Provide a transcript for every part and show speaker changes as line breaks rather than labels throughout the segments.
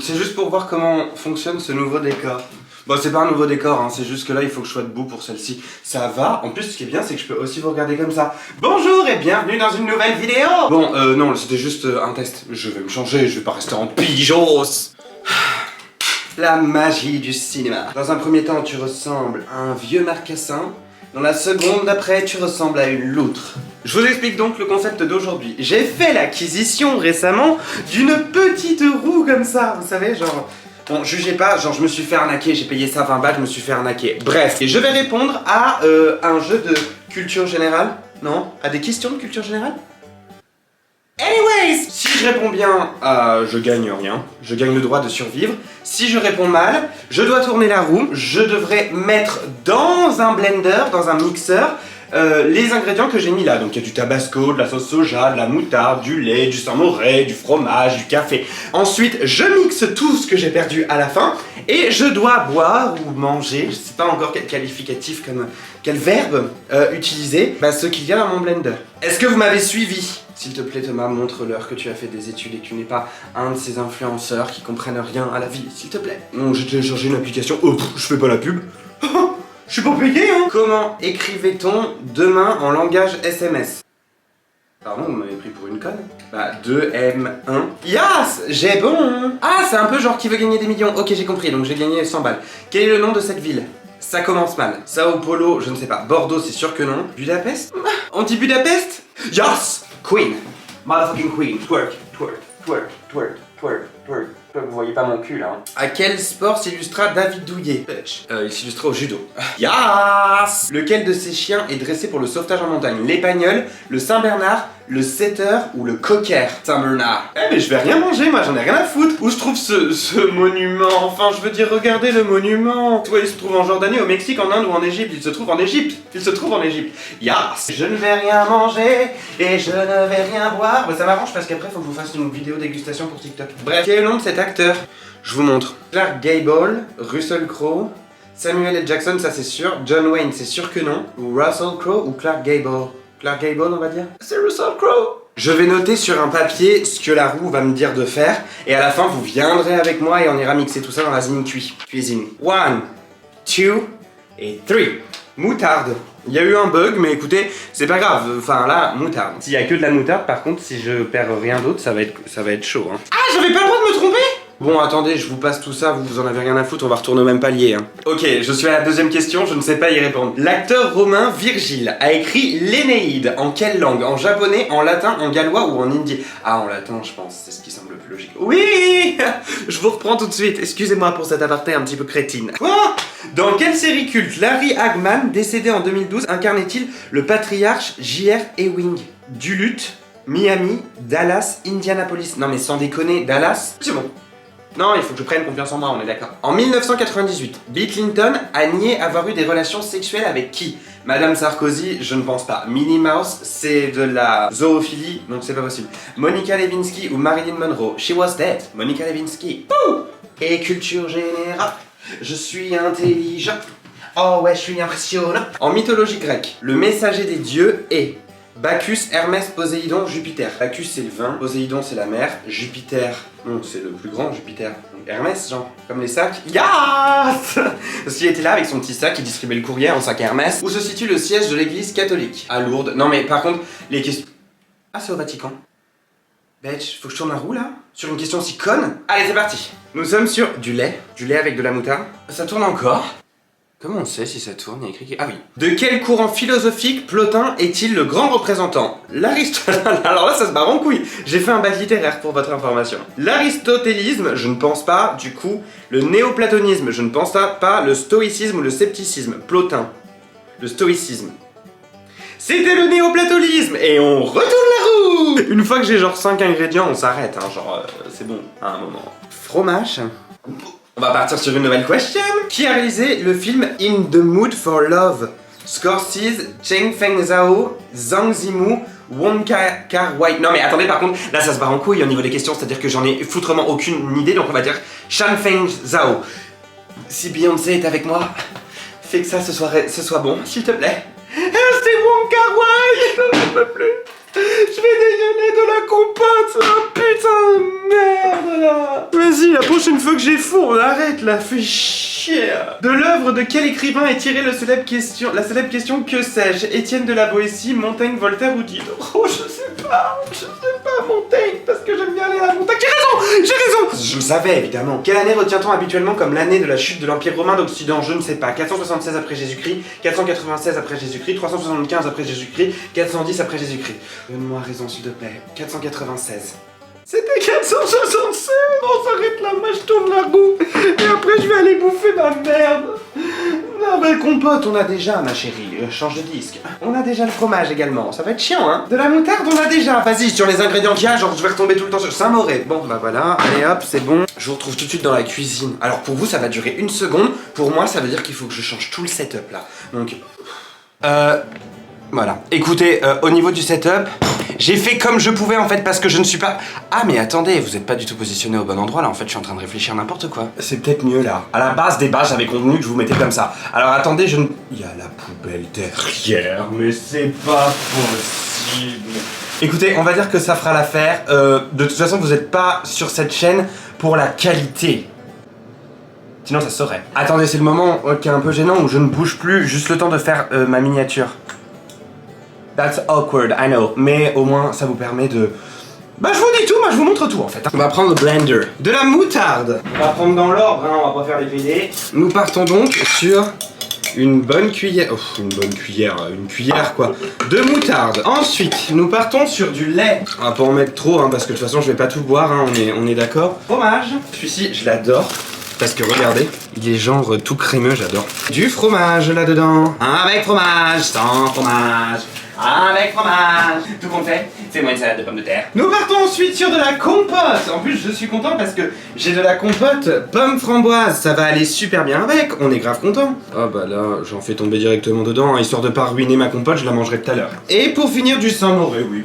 C'est juste pour voir comment fonctionne ce nouveau décor. Bon, c'est pas un nouveau décor, hein, c'est juste que là, il faut que je sois debout pour celle-ci. Ça va. En plus, ce qui est bien, c'est que je peux aussi vous regarder comme ça. Bonjour et bienvenue dans une nouvelle vidéo. Bon, non, c'était juste un test. Je vais me changer, je vais pas rester en pyjos. La magie du cinéma. Dans un premier temps, tu ressembles à un vieux marcassin. Dans la seconde d'après, tu ressembles à une loutre. Je vous explique donc le concept d'aujourd'hui. J'ai fait l'acquisition récemment d'une petite roue comme ça, vous savez, genre... Bon, jugez pas, genre je me suis fait arnaquer, j'ai payé ça 20 balles, je me suis fait arnaquer. Bref, et je vais répondre à un jeu de culture générale. Non, à des questions de culture générale. Anyways, si je réponds bien, je gagne rien. Je gagne le droit de survivre. Si je réponds mal, je dois tourner la roue. Je devrais mettre dans un blender, dans un mixeur, les ingrédients que j'ai mis là. Donc il y a du tabasco, de la sauce soja, de la moutarde, du lait, du samouraï, du fromage, du café. Ensuite, je mixe tout ce que j'ai perdu à la fin et je dois boire ou manger, je sais pas encore quel qualificatif, quel verbe utiliser, ce qu'il y a dans mon blender. Est-ce que vous m'avez suivi ? S'il te plaît Thomas, montre-leur que tu as fait des études et que tu n'es pas un de ces influenceurs qui comprennent rien à la vie, s'il te plaît. Non, j'ai téléchargé une application, je fais pas la pub. Je suis pas payé, hein. Comment écrivait-on demain en langage SMS? Pardon, vous m'avez pris pour une conne. 2M1. Yes, j'ai bon. Ah, c'est un peu genre qui veut gagner des millions. Ok, j'ai compris, donc j'ai gagné 100 balles. Quel est le nom de cette ville? Ça commence mal. Sao Paulo, je ne sais pas. Bordeaux, c'est sûr que non. Budapest? On dit Budapest? Yes! Queen. Motherfucking Queen. Twerk, twerk, twerk, twerk, twerk, twerk. Vous voyez pas mon cul là. Hein. À quel sport s'illustra David Douillet? Il s'illustra au judo. Yes! Lequel de ces chiens est dressé pour le sauvetage en montagne? L'épagnol, le Saint-Bernard, le setter ou le cocker? Saint-Bernard. Eh mais je vais rien manger, moi j'en ai rien à foutre. Où se trouve ce monument? Enfin je veux dire, regardez le monument. Tu vois, il se trouve en Jordanie, au Mexique, en Inde ou en Égypte. Il se trouve en Égypte. Il se trouve en Égypte. Yes! Je ne vais rien manger et je ne vais rien boire. Ça m'arrange parce qu'après faut que je vous fasse une vidéo dégustation pour TikTok. Bref, quel est le nom de cet acteur? Je vous montre. Clark Gable, Russell Crowe, Samuel L. Jackson, ça c'est sûr. John Wayne, c'est sûr que non. Ou Russell Crowe ou Clark Gable. Clark Gable, on va dire. C'est Russell Crowe. Je vais noter sur un papier ce que la roue va me dire de faire. Et à la fin, vous viendrez avec moi et on ira mixer tout ça dans la cuisine. 1, 2 et 3. Moutarde. Il y a eu un bug, mais écoutez, c'est pas grave. Enfin là, moutarde. S'il y a que de la moutarde, par contre, si je perds rien d'autre, ça va être chaud. Hein. Ah, j'avais pas le droit de me tromper? Bon, attendez, je vous passe tout ça, vous en avez rien à foutre, on va retourner au même palier. Hein. Ok, je suis à la deuxième question, je ne sais pas y répondre. L'acteur romain Virgile a écrit l'Énéide en quelle langue? En japonais, en latin, en gallois ou en hindi? Ah, en latin, je pense, c'est ce qui semble le plus logique. Oui. Je vous reprends tout de suite, excusez-moi pour cette aparté un petit peu crétine. Quoi? Dans quelle série culte Larry Hagman, décédé en 2012, incarnait-il le patriarche J.R. Ewing? Duluth, Miami, Dallas, Indianapolis. Non mais sans déconner, Dallas? C'est bon. Non, il faut que je prenne confiance en moi, on est d'accord. En 1998, Bill Clinton a nié avoir eu des relations sexuelles avec qui? Madame Sarkozy, je ne pense pas. Minnie Mouse, c'est de la zoophilie, donc c'est pas possible. Monica Lewinsky ou Marilyn Monroe? She was dead. Monica Lewinsky. Ouh! Et culture générale, je suis intelligent. Oh ouais, je suis impressionnant. En mythologie grecque, le messager des dieux est Bacchus, Hermès, Poséidon, Jupiter. Bacchus c'est le vin, Poséidon c'est la mer, Jupiter, non c'est le plus grand Jupiter. Donc Hermès, genre, comme les sacs. Yes! Parce qu'il était là avec son petit sac, il distribuait le courrier en sac Hermès. Où se situe le siège de l'église catholique? À Lourdes. Non mais par contre, les questions... Ah c'est au Vatican. Bitch, faut que je tourne la roue là? Sur une question si conne? Allez c'est parti. Nous sommes sur du lait avec de la moutarde. Ça tourne encore. Comment on sait si ça tourne? Il y a écrit... Ah oui. De quel courant philosophique Plotin est-il le grand représentant? L'Aristote... Alors là, ça se barre en couille. J'ai fait un bac littéraire pour votre information. L'aristotélisme, je ne pense pas. Du coup, le néoplatonisme, je ne pense pas. Le stoïcisme ou le scepticisme? Plotin. Le stoïcisme. C'était le néoplatonisme. Et on retourne la roue. Une fois que j'ai genre 5 ingrédients, on s'arrête. Hein, genre, c'est bon, à un moment. Fromage. On va partir sur une nouvelle question. Qui a réalisé le film In the Mood for Love? Scorsese, Cheng Feng Zhao, Zhang Zimu, Wong Kar-wai. Non mais attendez, par contre, là ça se barre en couille au niveau des questions, c'est-à-dire que j'en ai foutrement aucune idée, donc on va dire Chan Feng Zhao. Si Beyoncé est avec moi, fais que ça ce soit bon, s'il te plaît. C'est Wong Kar-wai. Non, je peux plus. Je vais dégueuler de la compote. Oh putain de merde là. Vas-y, la prochaine fois que j'ai faux, on arrête là, fais chier. De l'œuvre de quel écrivain est tirée la célèbre question que sais-je? Étienne de la Boétie, Montaigne, Voltaire ou Diderot? Oh, je sais pas, Montaigne, parce que j'aime bien aller à la montagne. J'ai raison. Je le savais évidemment. Quelle année retient-on habituellement comme l'année de la chute de l'Empire romain d'Occident? Je ne sais pas. 476 après Jésus-Christ, 496 après Jésus-Christ, 375 après Jésus-Christ, 410 après Jésus-Christ. Donne-moi raison s'il te plaît. 496. C'était 476. On s'arrête là, moi je tourne la roue. Et après je vais aller bouffer ma merde. Non mais compote, on a déjà ma chérie. Change de disque. On a déjà le fromage également. Ça va être chiant hein. De la moutarde on a déjà. Vas-y, sur les ingrédients qu'il y a, genre je vais retomber tout le temps sur Saint-Mauré. Bon bah voilà, allez hop, c'est bon. Je vous retrouve tout de suite dans la cuisine. Alors pour vous ça va durer une seconde. Pour moi ça veut dire qu'il faut que je change tout le setup là. Donc... Voilà. Écoutez, au niveau du setup, j'ai fait comme je pouvais en fait parce que je ne suis pas... Ah mais attendez, vous êtes pas du tout positionné au bon endroit là, en fait je suis en train de réfléchir n'importe quoi. C'est peut-être mieux là. À la base des bases, j'avais convenu que je vous mettais comme ça. Alors attendez, je ne... Il y a la poubelle derrière, mais c'est pas possible. Écoutez, on va dire que ça fera l'affaire. De toute façon, vous n'êtes pas sur cette chaîne pour la qualité. Sinon ça se saurait. Attendez, c'est le moment qui est un peu gênant où je ne bouge plus, juste le temps de faire ma miniature. That's awkward, I know. Mais au moins, ça vous permet de... Bah je vous dis tout, moi je vous montre tout en fait. On va prendre le blender. De la moutarde. On va prendre dans l'ordre, hein, on va pas faire les PD. Nous partons donc sur une bonne cuillère... Oh, une bonne cuillère, une cuillère quoi. De moutarde. Ensuite, nous partons sur du lait. On va pas en mettre trop, hein, parce que de toute façon je vais pas tout boire, hein, on est d'accord. Fromage. Celui-ci, je l'adore. Parce que regardez, il est genre tout crémeux, j'adore. Du fromage là-dedans. Avec fromage, sans fromage. Avec fromage. Tout compte fait, fais-moi une salade de pommes de terre. Nous partons ensuite sur de la compote. En plus, je suis content parce que j'ai de la compote pomme framboise. Ça va aller super bien avec, on est grave content. Ah bah là, j'en fais tomber directement dedans, hein, histoire de pas ruiner ma compote, je la mangerai tout à l'heure. Et pour finir, du Saint-Mauré, oui.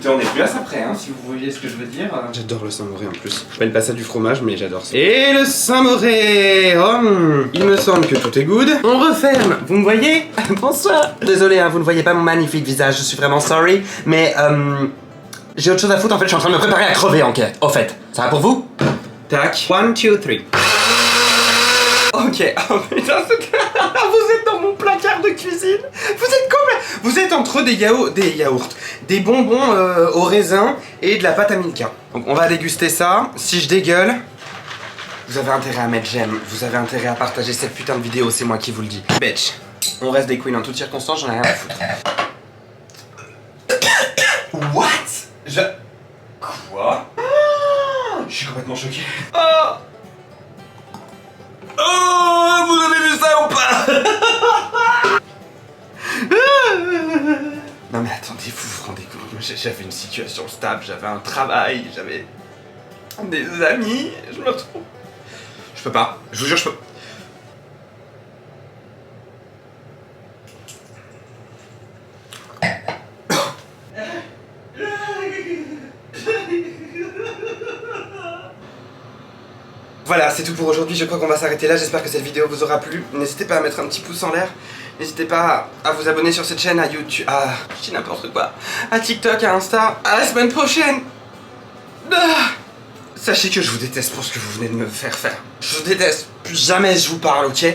On est plus à ça près, hein, si vous voyez ce que je veux dire. J'adore le Saint-Mauré en plus. Je m'appelle pas ça du fromage, mais j'adore ça. Et le Saint-Mauré. Il me semble que tout est good. On referme. Vous me voyez? Bonsoir. Désolé, hein, vous ne voyez pas mon magnifique visage. Je suis vraiment sorry. Mais j'ai autre chose à foutre. En fait, je suis en train de me préparer à crever en quai. Au fait, ça va pour vous? Tac. 1, 2, 3. Ok. Oh putain, vous êtes dans mon placard de cuisine. Vous êtes complet. Vous êtes entre des yaourts, des bonbons au raisin et de la pâte à Milka. Donc on va déguster ça. Si je dégueule, vous avez intérêt à mettre j'aime. Vous avez intérêt à partager cette putain de vidéo. C'est moi qui vous le dis. Bitch. On reste des queens en toutes circonstances. J'en ai rien à foutre. What? Quoi? Je suis complètement choqué. Oh, vous avez vu ça ou pas? Non mais attendez, vous vous rendez compte, j'avais une situation stable, j'avais un travail, j'avais des amis, je me retrouve... Je peux pas, je vous jure je peux... Voilà, c'est tout pour aujourd'hui, je crois qu'on va s'arrêter là, j'espère que cette vidéo vous aura plu. N'hésitez pas à mettre un petit pouce en l'air, n'hésitez pas à vous abonner sur cette chaîne, à YouTube, je dis n'importe quoi, à TikTok, à Insta, à la semaine prochaine. Sachez que je vous déteste pour ce que vous venez de me faire faire. Je vous déteste, plus jamais je vous parle, ok?